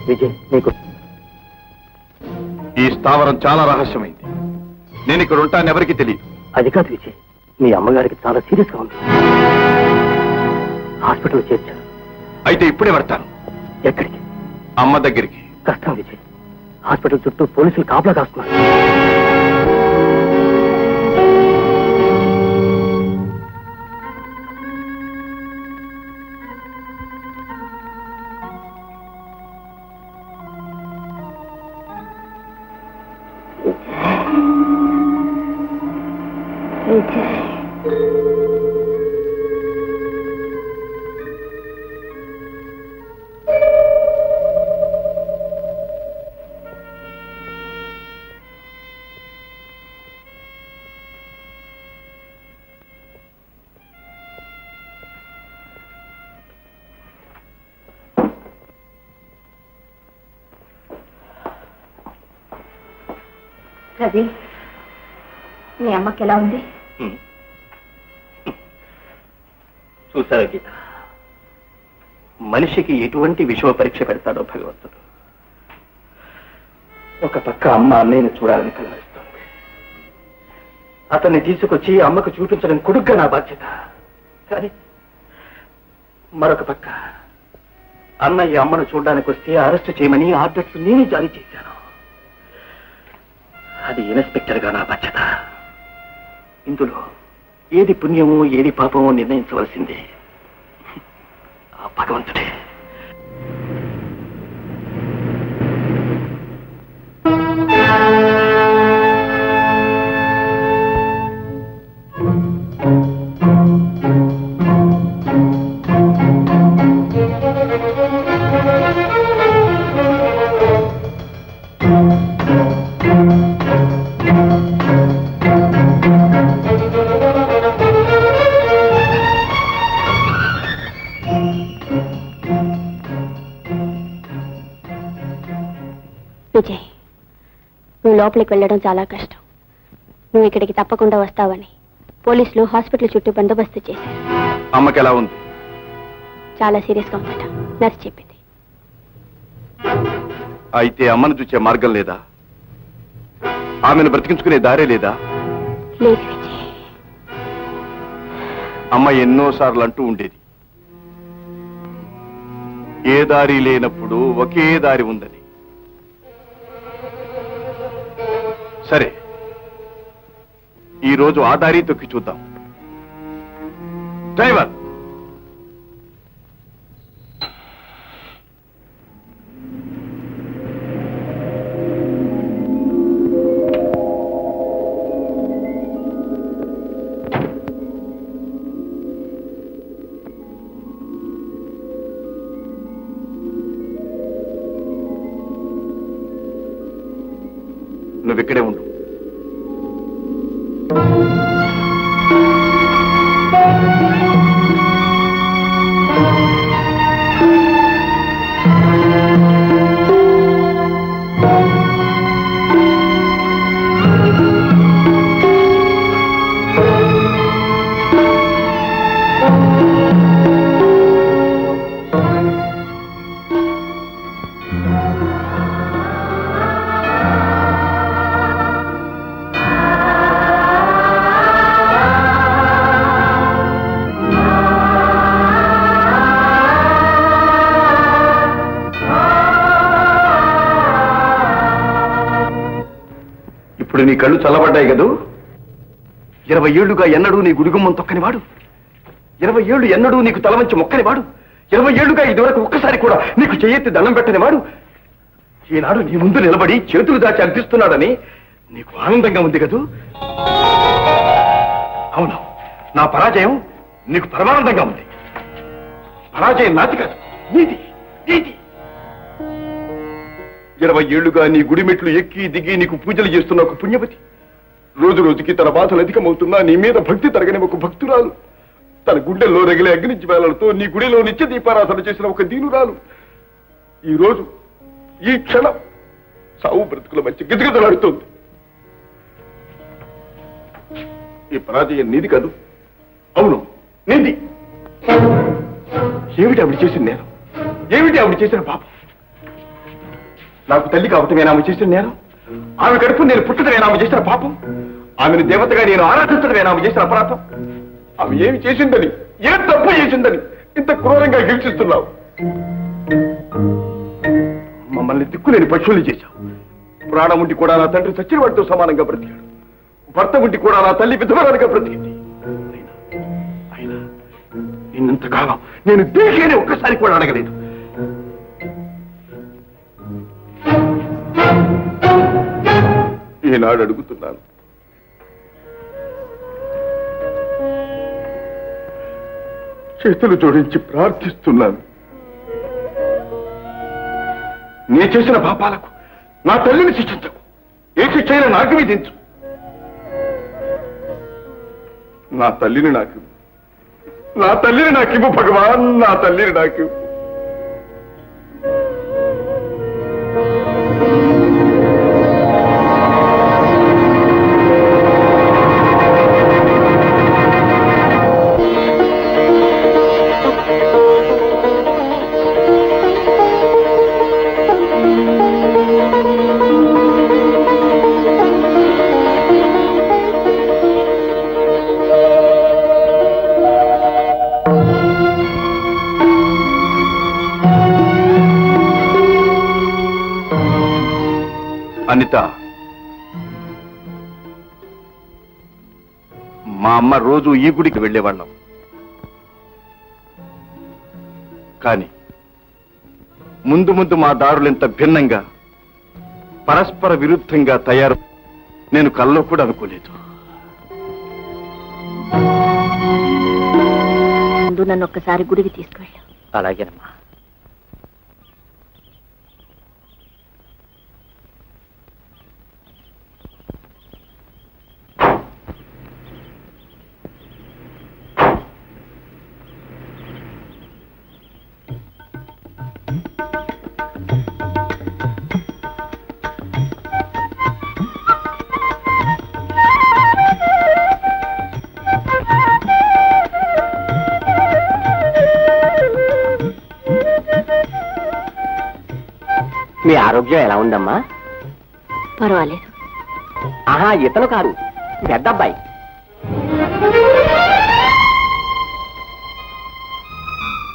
విజయ్, నీకు ఈ స్థావరం చాలా రహస్యమైంది. నేను ఇక్కడ ఉంటాను, ఎవరికి తెలియదు. అది కాదు విజయ్, మీ అమ్మగారికి చాలా సీరియస్ గా ఉంది. హాస్పిటల్ చేర్చారు. అయితే ఇప్పుడే వెళ్తాను. ఎక్కడికి? అమ్మ దగ్గరికి. కష్టం విజయ్, హాస్పిటల్ చుట్టూ పోలీసులు కాపలా కాస్తున్నారు. రవి, మీ అమ్మకి ఎలా ఉంది? చూసారా గీత, మనిషికి ఎటువంటి విషమ పరీక్ష పెడతాడో భగవంతుడు. ఒక పక్క అమ్మ అన్నయ్యని చూడాలని కలవరిస్తోంది. అతన్ని తీసుకొచ్చి అమ్మకు చూపించడం కొడుగ్గా నా బాధ్యత. కానీ మరొక పక్క అన్నయ్య అమ్మను చూడడానికి వస్తే అరెస్ట్ చేయమని ఆర్డర్స్ నేనే జారీ చేశాను. అది ఇన్స్పెక్టర్ గా నా బాధ్యత. ఇందులో ఏది పుణ్యమో ఏది పాపమో నిర్ణయించవలసిందే ఆ భగవంతుడే. విజయ్, నువ్వు లోపలికి వెళ్ళడం చాలా కష్టం. నువ్వు ఇక్కడికి తప్పకుండా వస్తావని పోలీసులు హాస్పిటల్ చుట్టూ బందోబస్తు చేశారు. అమ్మకి ఎలా ఉంది? చాలా సీరియస్ గా ఉందట, నర్స్ చెప్పింది. అయితే అమ్మను చూసే మార్గం లేదా? ఆమెను బ్రతికించుకునే దారే లేదా? లేదు విజయ్. అమ్మ ఎన్నోసార్లు అంటూ ఉండేది, ఏ దారి లేనప్పుడు ఒకే దారి ఉందని. సరే, ఈరోజు ఆ దారి తొక్కి చూద్దాం. డ్రైవర్, నువ్వు ఇక్కడే ఉండు. ఇప్పుడు నీ కళ్ళు చల్లబడ్డాయి కదూ? 20 ఏళ్లుగా ఎన్నడూ నీ గుడిగుమ్మం తొక్కనివాడు, 20 ఏళ్లు ఎన్నడూ నీకు తలవంచి మొక్కనివాడు, 20 ఏళ్లుగా ఇదివరకు ఒక్కసారి కూడా నీకు చేయెత్తి దండం పెట్టనివాడు ఈనాడు నీ ముందు నిలబడి చేతులు దాచి అర్థిస్తున్నాడని నీకు ఆనందంగా ఉంది కదూ? అవును, నా పరాజయం నీకు పరమానందంగా ఉంది. పరాజయం నాది కాదు, నీది నీది. 20 ఏళ్లుగా నీ గుడి మెట్లు ఎక్కి దిగి నీకు పూజలు చేస్తున్న ఒక పుణ్యవతి, రోజు రోజుకి తన బాధలు అధికమవుతున్నా నీ మీద భక్తి తరగని ఒక భక్తురాలు, తన గుండెల్లో రగిలే అగ్ని వేళలతో నీ గుడిలో నిత్య దీపారాధన చేసిన ఒక దీనురాలు, ఈ రోజు ఈ క్షణం సావు బ్రతుకుల మధ్య గిజగిజలాడుతోంది. ఈ పరాజయం నీది కాదు. అవును, నీది. ఏమిటి ఆవిడ చేసిన నేరం? ఏమిటి ఆవిడ చేసిన పాపం? నాకు తల్లి కావటమేనా ఆమె చేసిన నేరం? ఆమె కడుపు నేను పుట్టడమేనా ఆమె చేసిన పాపం? ఆమెను దేవతగా నేను ఆరాధించడమేనా ఆమె చేసిన అపరాధం? ఆమె ఏమి చేసిందని, ఏ తప్పు చేసిందని ఇంత క్రూరంగా హింసిస్తున్నావు? మమ్మల్ని దిక్కులేని పశువులు చేశావు. ప్రాణం ఉండి కూడా నా తండ్రి చచ్చిన వాడితో సమానంగా బ్రతికాడు. భర్త ఉండి కూడా నా తల్లి విధవరాలుగా బ్రతికింది. అయినా నిన్నంతకాలం నేను దేనికైనా ఒక్కసారి కూడా అడగలేదు. ఈనాడు అడుగుతున్నాను. చేతులు జోడించి ప్రార్థిస్తున్నాను. నీ చేసిన పాపాలకు నా తల్లిని శిక్షించకు. ఏ శిక్షైనా నాకు విధించు. నా తల్లిని నాకివ్వు భగవాన్. నా తల్లిని నాకివ్వు. అనిత, మా అమ్మ రోజు ఈ గుడికి వెళ్ళేవాళ్ళం. కానీ ముందు ముందు మా దారులెంత భిన్నంగా, పరస్పర విరుద్ధంగా తయారు నేను కల్లో కూడా అనుకోలేదు. ముందు నన్ను ఒక్కసారి గుడికి తీసుకువెళ్ళు. అలాగేనమ్మా. మీ ఆరోగ్యం ఎలా ఉందమ్మా? పర్వాలేదు. ఆహా, ఇతను కాదు, పెద్ద అబ్బాయి.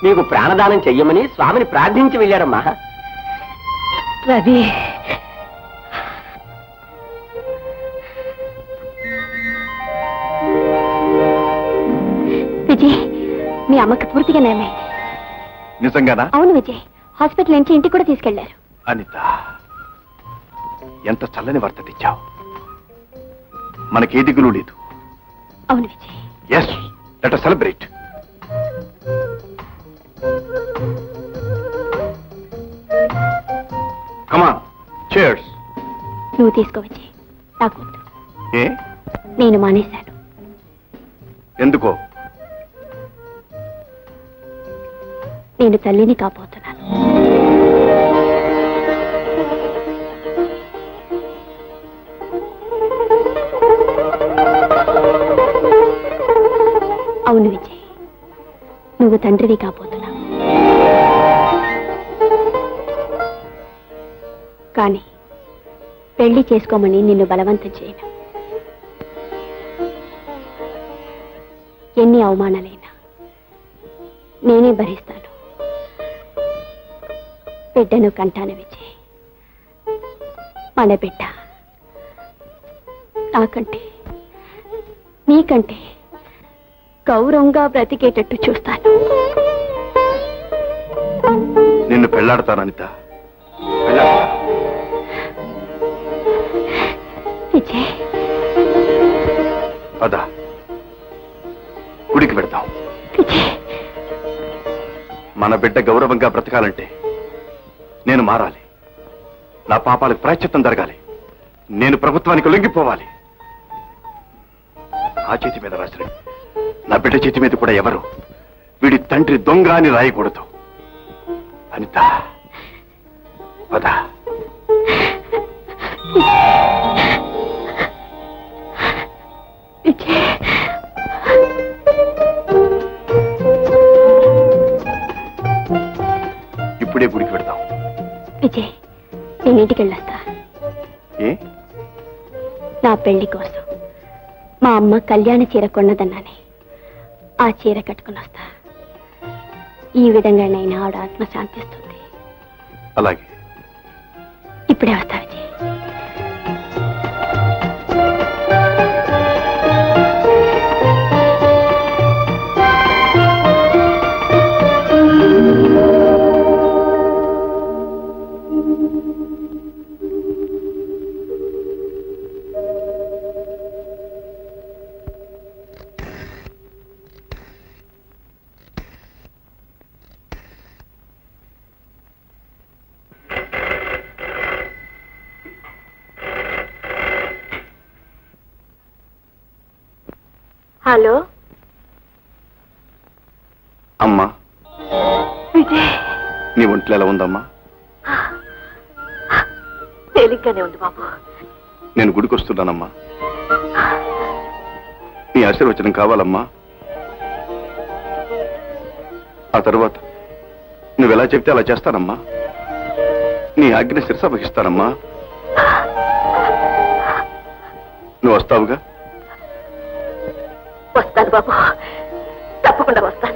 మీకు ప్రాణదానం చెయ్యమని స్వామిని ప్రార్థించి వెళ్ళాడమ్మా. రవి, విజయ్, మీ అమ్మకి పూర్తిగా నయమైంది. నిజంగానా? అవును విజయ్, హాస్పిటల్ నుంచి ఇంటికి కూడా తీసుకెళ్లారు. అనిత, ఎంత చల్లని వార్త తెచ్చావు. మనకే దిగులు లేదు. అవును Vijay. Yes, let us celebrate. Come on, cheers. నువ్వు తీసుకో విజయ్, నాకు వద్దు. ఏ? నేను మానేశాను. ఎందుకో? నేను తల్లిని కాబోతున్నాను. అవును విజయ్, నువ్వు తండ్రివి కాబోతున్నావు. కానీ పెళ్లి చేసుకోమని నిన్ను బలవంతం చేయను. ఎన్ని అవమానాలైనా నేనే భరిస్తాను. బిడ్డను కంటాను విజయ్. మన బిడ్డ నాకంటే నీకంటే గౌరవంగా బ్రతికేటట్టు చూస్తాను. నిన్ను పెళ్లాడతాను అనిత. విజయ్, పద, గుడికి పెడతాం. విజయ్, మన బిడ్డ గౌరవంగా బ్రతకాలంటే నేను మారాలి. నా పాపాలకు ప్రాయశ్చిత్తం జరగాలి. నేను ప్రభుత్వానికి లొంగిపోవాలి. ఆ చేతి మీద రాసిన నా బిడ్డ చేతి మీద కూడా ఎవరు వీడి తండ్రి దొంగ అని రాయకూడదు. అనిత, పద. ఇప్పుడే గుడికి వెళ్దాం. విజయ్, నేను ఇంటికి వెళ్ళొస్తా. ఏ? నా పెళ్లి కోసం మా అమ్మ కళ్యాణ చీర కొన్నదన్నానే, ఆ చీర కట్టుకుని వస్తా. ఈ విధంగా నేను ఆవిడ ఆత్మ శాంతిస్తుంది. అలాగే. ఇప్పుడే వస్తా విజయ్. హలో అమ్మా, విజయ్. నీ ఒంట్లో ఎలా ఉందమ్మా? తేలిగ్గానే ఉంది బాబు. నేను గుడికి వస్తున్నానమ్మా. నీ ఆశీర్వచనం కావాలమ్మా. ఆ తరువాత నువ్వెలా చెప్తే అలా చేస్తానమ్మా. నీ ఆజ్ఞ శిరస వహిస్తానమ్మా. నువ్వు వస్తావుగా? వస్తాను బాబు, తప్పకుండా వస్తా.